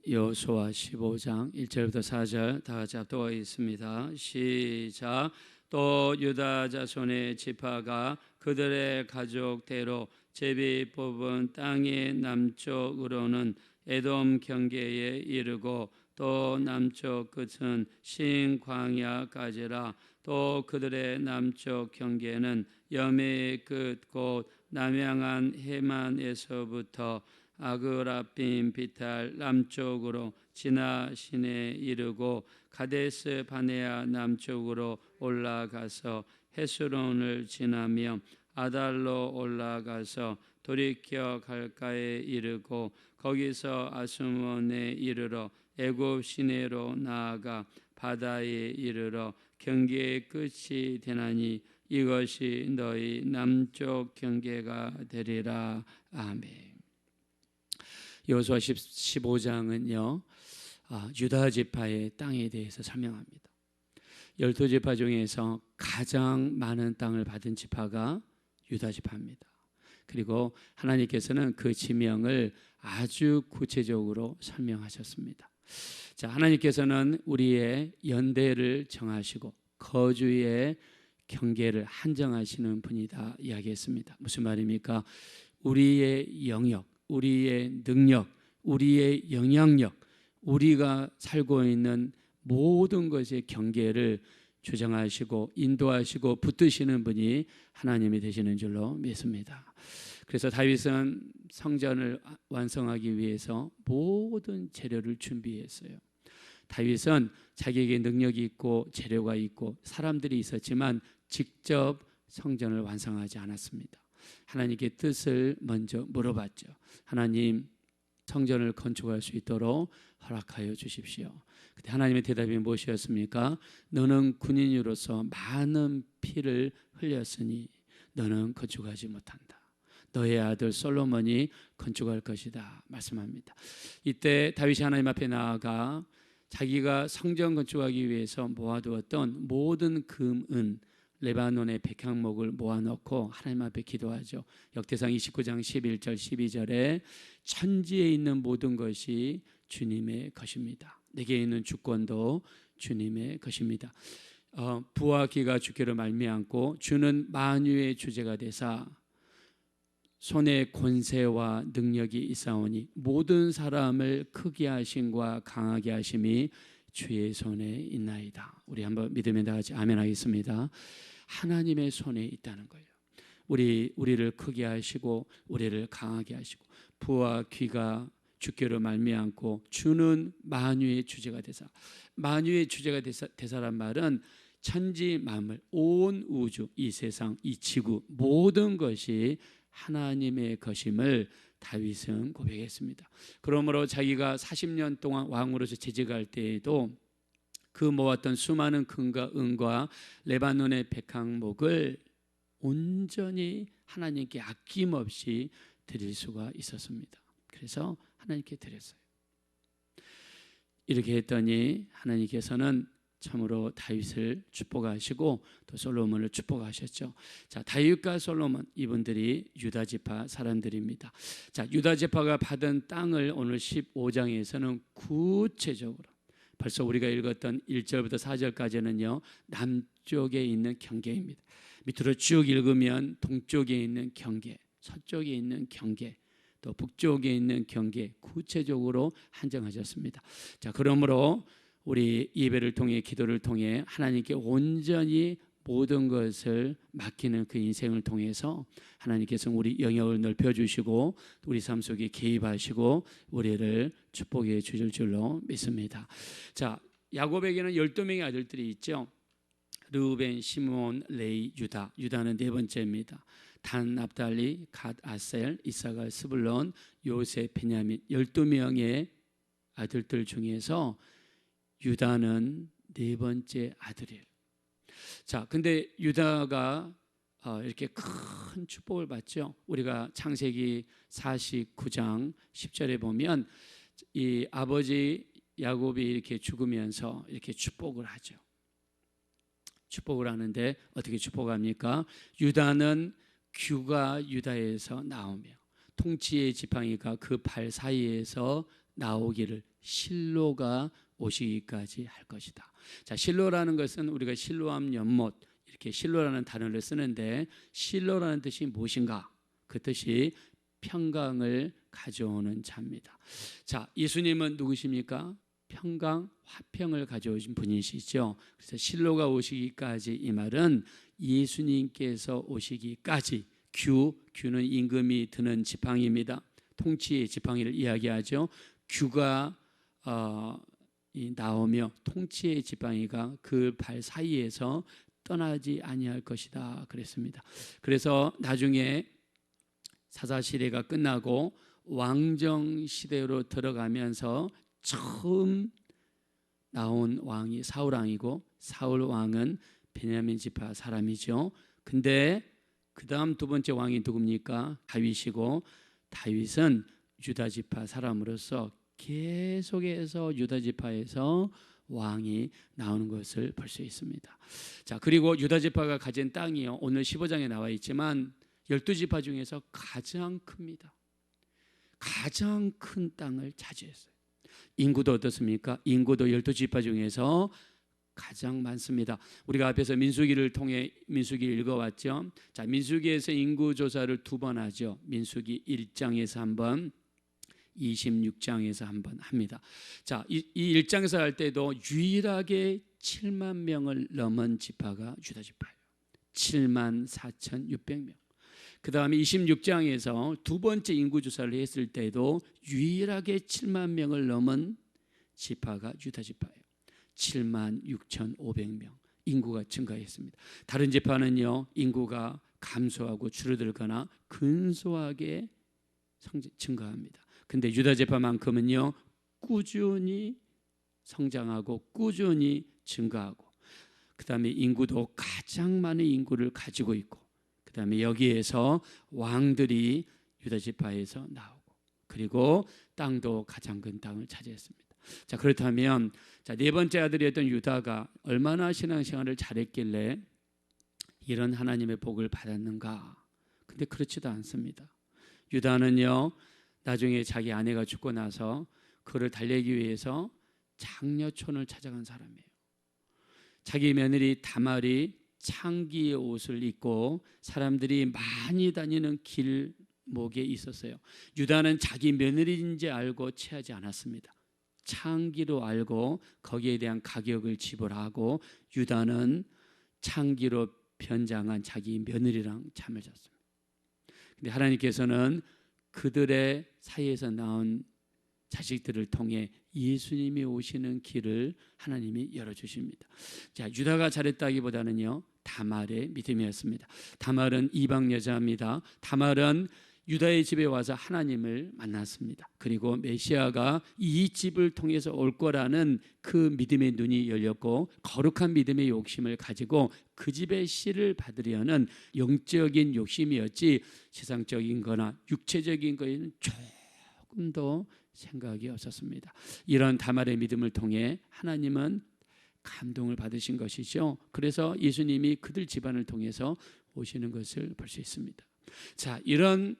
여호수아 15장 1절부터 4절 다 같이 합독하고 있습니다. 시작. 또 유다 자손의 지파가 그들의 가족대로 제비 뽑은 땅의 남쪽으로는 에돔 경계에 이르고 또 남쪽 끝은 신 광야까지라. 또 그들의 남쪽 경계는 여매의 끝 곧 남양한 해만에서부터 아그라빔 비탈 남쪽으로 지나 시내에 이르고 가데스 바네아 남쪽으로 올라가서 헤스론을 지나며 아달로 올라가서 돌이켜 갈가에 이르고 거기서 아스몬에 이르러 애굽 시내로 나아가 바다에 이르러 경계의 끝이 되나니 이것이 너희 남쪽 경계가 되리라. 아멘. 여호수아 15장은요 유다 지파의 땅에 대해서 설명합니다. 12지파 중에서 가장 많은 땅을 받은 지파가 유다 지파입니다. 그리고 하나님께서는 그 지명을 아주 구체적으로 설명하셨습니다. 자, 하나님께서는 우리의 연대를 정하시고 거주의 경계를 한정하시는 분이다 이야기했습니다. 무슨 말입니까? 우리의 영역, 우리의 능력, 우리의 영향력, 우리가 살고 있는 모든 것의 경계를 조정하시고 인도하시고 붙드시는 분이 하나님이 되시는 줄로 믿습니다. 그래서 다윗은 성전을 완성하기 위해서 모든 재료를 준비했어요. 다윗은 자기에게 능력이 있고 재료가 있고 사람들이 있었지만 직접 성전을 완성하지 않았습니다. 하나님께 뜻을 먼저 물어봤죠. 하나님, 성전을 건축할 수 있도록 허락하여 주십시오. 그때 하나님의 대답이 무엇이었습니까? 너는 군인으로서 많은 피를 흘렸으니 너는 건축하지 못한다. 너의 아들 솔로몬이 건축할 것이다 말씀합니다. 이때 다윗이 하나님 앞에 나아가 자기가 성전 건축하기 위해서 모아두었던 모든 금, 은, 레바논의 백향목을 모아놓고 하나님 앞에 기도하죠. 역대상 29장 11절 12절에 천지에 있는 모든 것이 주님의 것입니다. 내게 있는 주권도 주님의 것입니다. 부와 기가 주께로 말미암고 주는 만유의 주제가 되사 손에 권세와 능력이 있사오니 모든 사람을 크게 하심과 강하게 하심이 주의 손에 있나이다. 우리 한번 믿으면 다 같이 아멘 하겠습니다. 하나님의 손에 있다는 거예요. 우리를 크게 하시고 우리를 강하게 하시고 부와 귀가 주께로 말미암고 주는 만유의 주제가 되사. 만유의 주제가 되사란 말은 천지 만물, 온 우주, 이 세상, 이 지구 모든 것이 하나님의 것임을 다윗은 고백했습니다. 그러므로 자기가 40년 동안 왕으로서 재직할 때에도 그 모았던 수많은 금과 은과 레바논의 백향목을 온전히 하나님께 아낌없이 드릴 수가 있었습니다. 그래서 하나님께 드렸어요. 이렇게 했더니 하나님께서는 참으로 다윗을 축복하시고 또 솔로몬을 축복하셨죠. 자, 다윗과 솔로몬 이분들이 유다 지파 사람들입니다. 자, 유다 지파가 받은 땅을 오늘 15장에서는 구체적으로 벌써 우리가 읽었던 1절부터 4절까지는요 남쪽에 있는 경계입니다. 밑으로 쭉 읽으면 동쪽에 있는 경계, 서쪽에 있는 경계, 또 북쪽에 있는 경계 구체적으로 한정하셨습니다. 자, 그러므로 우리 예배를 통해 기도를 통해 하나님께 온전히 모든 것을 맡기는 그 인생을 통해서 하나님께서 우리 영역을 넓혀주시고 우리 삶 속에 개입하시고 우리를 축복해 주실 줄로 믿습니다. 자, 야곱에게는 12명의 아들들이 있죠. 르우벤, 시므온, 레위, 유다. 유다는 네 번째입니다. 단, 납달리, 갓, 아셀, 이사갈, 스불론, 요셉, 베냐민 12명의 아들들 중에서 유다는 네 번째 아들이에요. 자, 근데 유다가 이렇게 큰 축복을 받죠. 우리가 창세기 49장 10절에 보면 이 아버지 야곱이 이렇게 죽으면서 이렇게 축복을 하죠. 축복을 하는데 어떻게 축복합니까? 유다는 규가 유다에서 나오며 통치의 지팡이가 그 발 사이에서 나오기를, 실로가 오시기까지 할 것이다. 자, 실로라는 것은 우리가 실로암 연못, 이렇게 실로라는 단어를 쓰는데, 실로라는 뜻이 무엇인가? 그 뜻이 평강을 가져오는 자입니다. 자, 예수님은 누구십니까? 평강, 화평을 가져오신 분이시죠. 그래서 실로가 오시기까지, 이 말은 예수님께서 오시기까지, 규는 임금이 드는 지팡이입니다. 통치의 지팡이를 이야기하죠. 규가 나오며 통치의 지팡이가 그 발 사이에서 떠나지 아니할 것이다 그랬습니다. 그래서 나중에 사사시대가 끝나고 왕정 시대로 들어가면서 처음 나온 왕이 사울 왕이고, 사울 왕은 베냐민 지파 사람이죠. 근데 그 다음 두 번째 왕이 누굽니까? 다윗이고, 다윗은 유다 지파 사람으로서 계속해서 유다 지파에서 왕이 나오는 것을 볼 수 있습니다. 자, 그리고 유다 지파가 가진 땅이요, 오늘 15장에 나와 있지만 12지파 중에서 가장 큽니다. 가장 큰 땅을 차지했어요. 인구도 어떻습니까? 인구도 12지파 중에서 가장 많습니다. 우리가 앞에서 민수기를 통해 민수기를 읽어왔죠. 자, 민수기에서 인구 조사를 두 번 하죠. 민수기 1장에서 한 번, 26장에서 한 번 합니다. 자, 이 1장에서 할 때도 유일하게 7만 명을 넘은 지파가 유다 지파예요. 74,600명. 그 다음에 26장에서 두 번째 인구 조사를 했을 때도 유일하게 7만 명을 넘은 지파가 유다 지파예요. 76,500명. 인구가 증가했습니다. 다른 지파는요, 인구가 감소하고 줄어들거나 근소하게 증가합니다. 근데 유다 지파만큼은요, 꾸준히 성장하고 꾸준히 증가하고, 그 다음에 인구도 가장 많은 인구를 가지고 있고, 그 다음에 여기에서 왕들이 유다 지파에서 나오고, 그리고 땅도 가장 큰 땅을 차지했습니다. 자, 그렇다면 네 번째 아들이었던 유다가 얼마나 신앙생활을 잘했길래 이런 하나님의 복을 받았는가? 근데 그렇지도 않습니다. 유다는요, 나중에 자기 아내가 죽고 나서 그를 달래기 위해서 장려촌을 찾아간 사람이에요. 자기 며느리 다말이 창기의 옷을 입고 사람들이 많이 다니는 길목에 있었어요. 유다는 자기 며느리인지 알고 취하지 않았습니다. 창기로 알고 거기에 대한 가격을 지불하고, 유다는 창기로 변장한 자기 며느리랑 잠을 잤습니다. 근데 하나님께서는 그들의 사이에서 나온 자식들을 통해 예수님이 오시는 길을 하나님이 열어주십니다. 자, 유다가 잘했다기보다는요, 다말의 믿음이었습니다. 다말은 이방 여자입니다. 다말은 유다의 집에 와서 하나님을 만났습니다. 그리고 메시아가 이 집을 통해서 올 거라는 그 믿음의 눈이 열렸고, 거룩한 믿음의 욕심을 가지고 그 집의 씨를 받으려는 영적인 욕심이었지, 세상적인 거나 육체적인 거에는 조금도 생각이 없었습니다. 이런 다말의 믿음을 통해 하나님은 감동을 받으신 것이죠. 그래서 예수님이 그들 집안을 통해서 오시는 것을 볼 수 있습니다. 자, 이런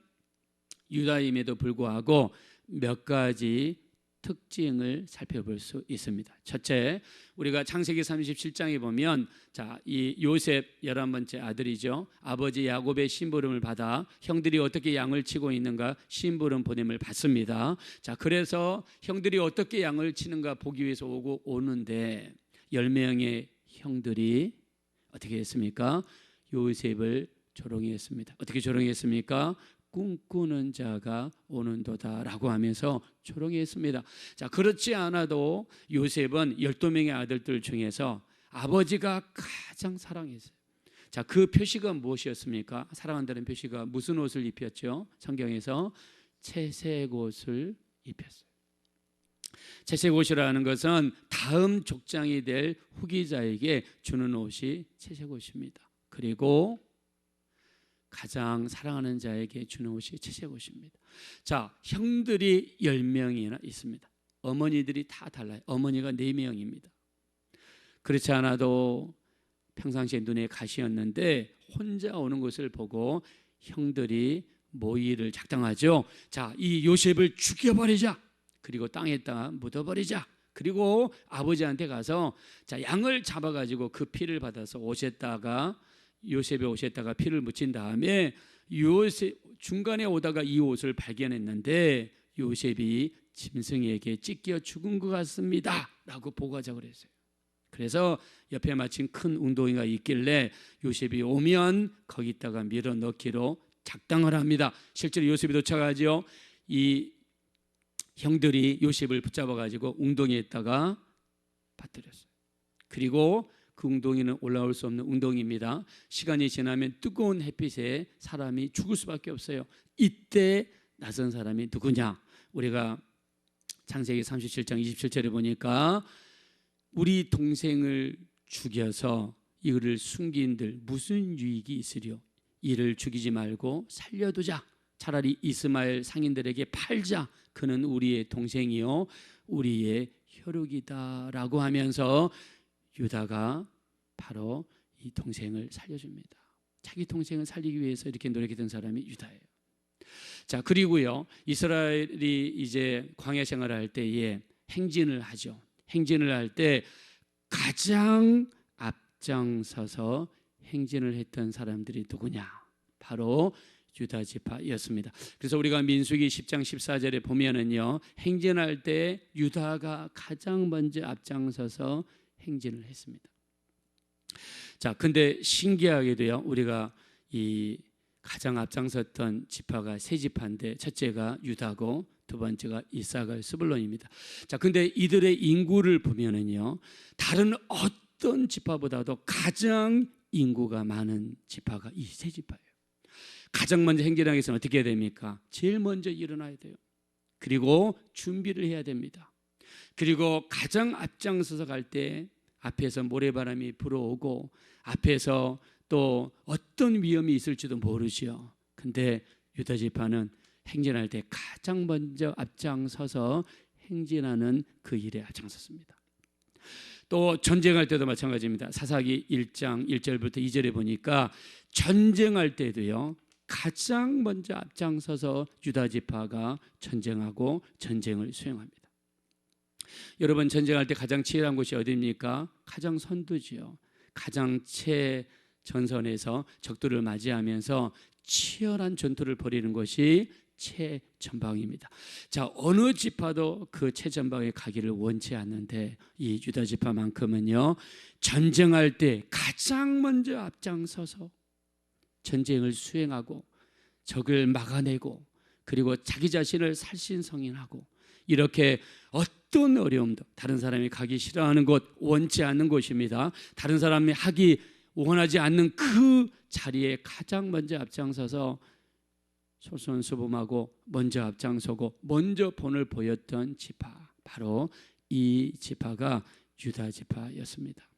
유다임에도 불구하고 몇 가지 특징을 살펴볼 수 있습니다. 첫째, 우리가 창세기 37장에 보면, 자, 이 요셉 11번째 아들이죠. 아버지 야곱의 심부름을 받아 형들이 어떻게 양을 치고 있는가 심부름 보냄을 받습니다. 자, 그래서 형들이 어떻게 양을 치는가 보기 위해서 오는데 10명의 형들이 어떻게 했습니까? 요셉을 조롱했습니다. 어떻게 조롱했습니까? 꿈꾸는 자가 오는도다라고 하면서 조롱했습니다. 자, 그렇지 않아도 요셉은 12명의 아들들 중에서 아버지가 가장 사랑했어요. 자, 그 표시가 무엇이었습니까? 사랑한다는 표시가 무슨 옷을 입혔죠? 성경에서 채색 옷을 입혔어요. 채색 옷이라는 것은 다음 족장이 될 후기자에게 주는 옷이 채색 옷입니다. 그리고 가장 사랑하는 자에게 주는 옷이 채색 옷입니다. 자, 형들이 10명이나 있습니다. 어머니들이 다 달라요. 어머니가 4명입니다. 그렇지 않아도 평상시에 눈에 가시였는데 혼자 오는 것을 보고 형들이 모의를 작당하죠. 자, 이 요셉을 죽여버리자. 그리고 땅에다가 묻어버리자. 그리고 아버지한테 가서 자, 양을 잡아가지고 그 피를 받아서 옷에다가, 요셉의 옷에다가 피를 묻힌 다음에 요셉 중간에 오다가 이 옷을 발견했는데 요셉이 짐승에게 찢겨 죽은 것 같습니다 라고 보고하자 그랬어요. 그래서 옆에 마침 큰 웅덩이가 있길래 요셉이 오면 거기다가 밀어 넣기로 작당을 합니다. 실제로 요셉이 도착하죠. 이 형들이 요셉을 붙잡아가지고 웅덩이에다가 빠뜨렸어요. 그리고 그 웅덩이는 올라올 수 없는 웅덩이입니다. 시간이 지나면 뜨거운 햇빛에 사람이 죽을 수밖에 없어요. 이때 나선 사람이 누구냐? 우리가 창세기 37장 27절에 보니까 우리 동생을 죽여서 이를 숨긴들 무슨 유익이 있으리요? 이를 죽이지 말고 살려두자. 차라리 이스마엘 상인들에게 팔자. 그는 우리의 동생이요 우리의 혈육이다 라고 하면서 유다가 바로 이 동생을 살려줍니다. 자기 동생을 살리기 위해서 이렇게 노력했던 사람이 유다예요. 자, 그리고요, 이스라엘이 이제 광야 생활을 할 때에 행진을 하죠. 행진을 할 때 가장 앞장서서 행진을 했던 사람들이 누구냐? 바로 유다 지파였습니다. 그래서 우리가 민수기 10장 14절에 보면은요, 행진할 때 유다가 가장 먼저 앞장서서 행진을 했습니다. 자, 근데 신기하게도요, 우리가 이 가장 앞장섰던 지파가 세 지파인데 첫째가 유다고 두 번째가 이사갈 스불론입니다. 자, 근데 이들의 인구를 보면은요, 다른 어떤 지파보다도 가장 인구가 많은 지파가 이 세 지파예요. 가장 먼저 행진하기 위해서는 어떻게 해야 됩니까? 제일 먼저 일어나야 돼요. 그리고 준비를 해야 됩니다. 그리고 가장 앞장서서 갈 때 앞에서 모래바람이 불어오고 앞에서 또 어떤 위험이 있을지도 모르죠. 근데 유다 지파는 행진할 때 가장 먼저 앞장서서 행진하는 그 일에 앞장섰습니다. 또 전쟁할 때도 마찬가지입니다. 사사기 1장 1절부터 2절에 보니까 전쟁할 때도요, 가장 먼저 앞장서서 유다 지파가 전쟁하고 전쟁을 수행합니다. 여러분, 전쟁할 때 가장 치열한 곳이 어디입니까? 가장 선두지요. 가장 최전선에서 적들을 맞이하면서 치열한 전투를 벌이는 것이 최전방입니다. 자, 어느 지파도 그 최전방에 가기를 원치 않는데 이 유다 지파만큼은요, 전쟁할 때 가장 먼저 앞장서서 전쟁을 수행하고 적을 막아내고 그리고 자기 자신을 살신성인하고 이렇게 어떤 어려움도, 다른 사람이 가기 싫어하는 곳, 원치 않는 곳입니다. 다른 사람이 하기 원하지 않는 그 자리에 가장 먼저 앞장서서 솔선수범하고 먼저 앞장서고 먼저 본을 보였던 지파, 바로 이 지파가 유다 지파였습니다.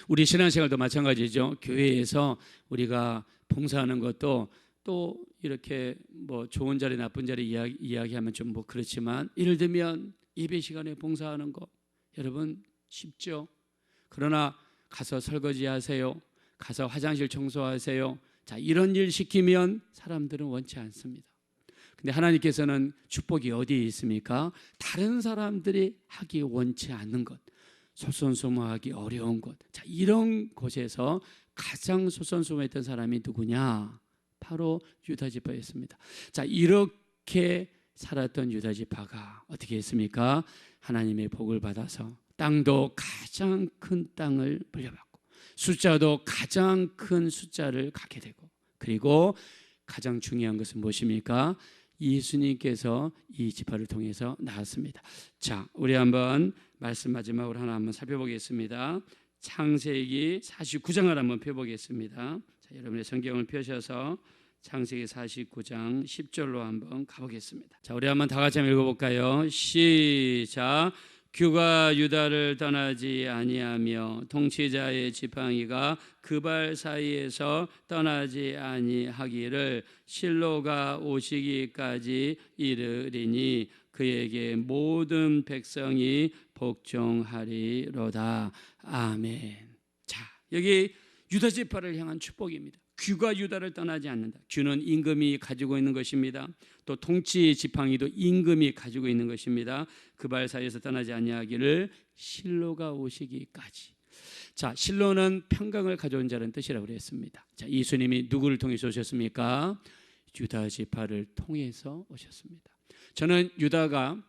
우리 신앙생활도 마찬가지죠. 교회에서 우리가 봉사하는 것도 또 이렇게 뭐 좋은 자리 나쁜 자리 이야기하면 좀 뭐 그렇지만, 예를 들면 예배 시간에 봉사하는 거 여러분 쉽죠. 그러나 가서 설거지 하세요, 가서 화장실 청소하세요, 자, 이런 일 시키면 사람들은 원치 않습니다. 근데 하나님께서는 축복이 어디에 있습니까? 다른 사람들이 하기 원치 않는 것, 솔선수범하기 어려운 것, 자, 이런 곳에서 가장 솔선수범했던 사람이 누구냐? 바로 유다 지파였습니다. 자, 이렇게 살았던 유다 지파가 어떻게 했습니까? 하나님의 복을 받아서 땅도 가장 큰 땅을 물려받고 숫자도 가장 큰 숫자를 갖게 되고, 그리고 가장 중요한 것은 무엇입니까? 예수님께서 이 지파를 통해서 나왔습니다. 자, 우리 한번 말씀 마지막으로 하나 한번 살펴보겠습니다. 창세기 49장을 한번 펴보겠습니다. 자, 여러분의 성경을 펴셔서 창세기 49장 10절로 한번 가보겠습니다. 자, 우리 한번 다 같이 한번 읽어볼까요? 시작. 규가 유다를 떠나지 아니하며 통치자의 지팡이가 그 발 사이에서 떠나지 아니하기를 실로가 오시기까지 이르리니 그에게 모든 백성이 복종하리로다. 아멘. 자, 여기 유다 지파를 향한 축복입니다. 귀가 유다를 떠나지 않는다. 귀는 임금이 가지고 있는 것입니다. 또 통치 지팡이도 임금이 가지고 있는 것입니다. 그 발 사이에서 떠나지 아니하기를 실로가 오시기까지. 자, 실로는 평강을 가져온 자라는 뜻이라고 그랬습니다. 자, 예수님이 누구를 통해서 오셨습니까? 유다 지파를 통해서 오셨습니다. 저는 유다가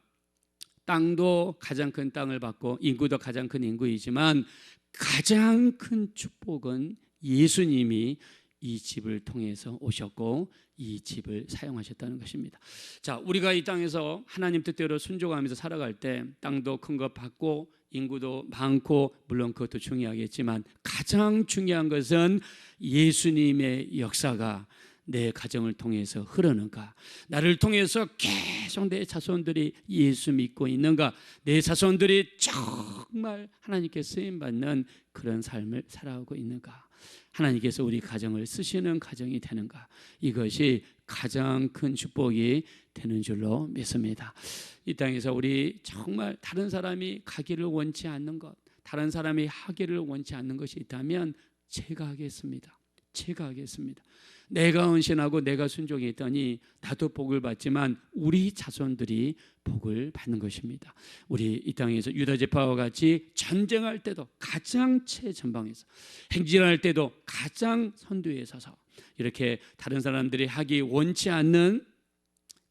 땅도 가장 큰 땅을 받고 인구도 가장 큰 인구이지만 가장 큰 축복은 예수님이 이 집을 통해서 오셨고 이 집을 사용하셨다는 것입니다. 자, 우리가 이 땅에서 하나님 뜻대로 순종하면서 살아갈 때 땅도 큰 것 받고 인구도 많고 물론 그것도 중요하겠지만 가장 중요한 것은 예수님의 역사가 내 가정을 통해서 흐르는가, 나를 통해서 계속 내 자손들이 예수 믿고 있는가, 내 자손들이 정말 하나님께 쓰임받는 그런 삶을 살아가고 있는가, 하나님께서 우리 가정을 쓰시는 가정이 되는가, 이것이 가장 큰 축복이 되는 줄로 믿습니다. 이 땅에서 우리 정말 다른 사람이 가기를 원치 않는 것, 다른 사람이 하기를 원치 않는 것이 있다면 제가 하겠습니다. 제가 하겠습니다. 내가 헌신하고 내가 순종했더니 나도 복을 받지만 우리 자손들이 복을 받는 것입니다. 우리 이 땅에서 유다 지파와 같이 전쟁할 때도 가장 최전방에서, 행진할 때도 가장 선두에 서서 이렇게 다른 사람들이 하기 원치 않는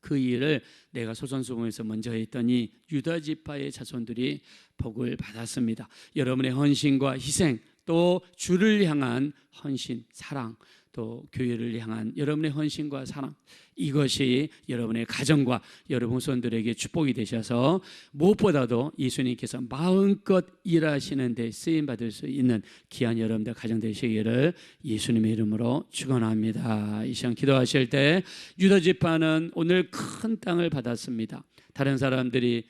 그 일을 내가 소선수범에서 먼저 했더니 유다 지파의 자손들이 복을 받았습니다. 여러분의 헌신과 희생, 또 주를 향한 헌신, 사랑, 또 교회를 향한 여러분의 헌신과 사랑, 이것이 여러분의 가정과 여러분 후손들에게 축복이 되셔서 무엇보다도 예수님께서 마음껏 일하시는 데 쓰임받을 수 있는 귀한 여러분들 가정 되시기를 예수님의 이름으로 축원합니다. 이 시간 기도하실 때 유다 지파는 오늘 큰 땅을 받았습니다. 다른 사람들이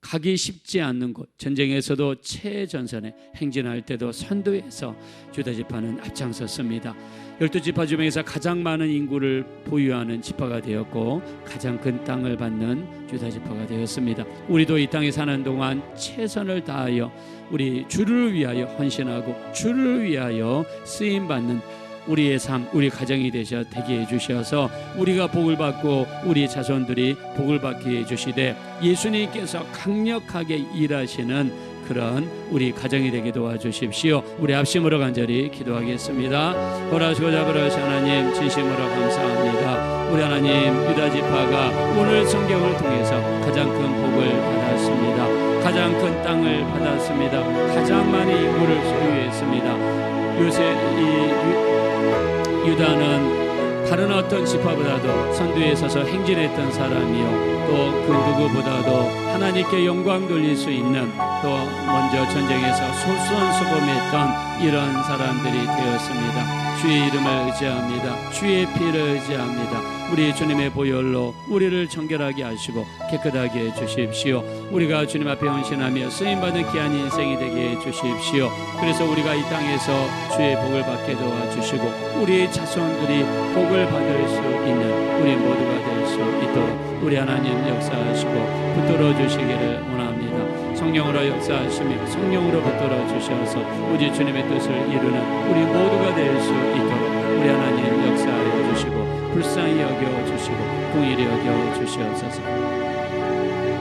가기 쉽지 않는 곳, 전쟁에서도 최전선에 행진할 때도 선두에서 유다 지파는 앞장섰습니다. 12지파 중에서 가장 많은 인구를 보유하는 지파가 되었고 가장 큰 땅을 받는 유다 지파가 되었습니다. 우리도 이 땅에 사는 동안 최선을 다하여 우리 주를 위하여 헌신하고 주를 위하여 쓰임받는 우리의 삶, 우리 가정이 되게 해주셔서 우리가 복을 받고 우리 자손들이 복을 받게 해주시되 예수님께서 강력하게 일하시는 그런 우리 가정이 되게 도와주십시오. 우리 합심으로 간절히 기도하겠습니다. 보라시고자 그러시 하나님 진심으로 감사합니다. 우리 하나님 유다 지파가 오늘 성경을 통해서 가장 큰 복을 받았습니다. 가장 큰 땅을 받았습니다. 가장 많은 인구를 소유했습니다. 요새 유다는 다른 어떤 지파보다도 선두에 서서 행진했던 사람이요, 또 그 누구보다도 하나님께 영광 돌릴 수 있는, 또 먼저 전쟁에서 솔선수범했던 이런 사람들이 되었습니다. 주의 이름을 의지합니다. 주의 피를 의지합니다. 우리 주님의 보혈로 우리를 정결하게 하시고 깨끗하게 해주십시오. 우리가 주님 앞에 헌신하며 쓰임받은 귀한 인생이 되게 해주십시오. 그래서 우리가 이 땅에서 주의 복을 받게 도와주시고 우리 자손들이 복을 받을 수 있는 우리 모두가 될 수 있도록 우리 하나님 역사하시고 붙들어 주시기를 원합니다. 성령으로 역사하시며 성령으로 붙들어 주셔서 오직 주님의 뜻을 이루는 우리 모두가 될 수 있도록 우리 하나님 역사하여 주시고 불쌍히 여겨 주시고 공의히 여겨 주시옵소서.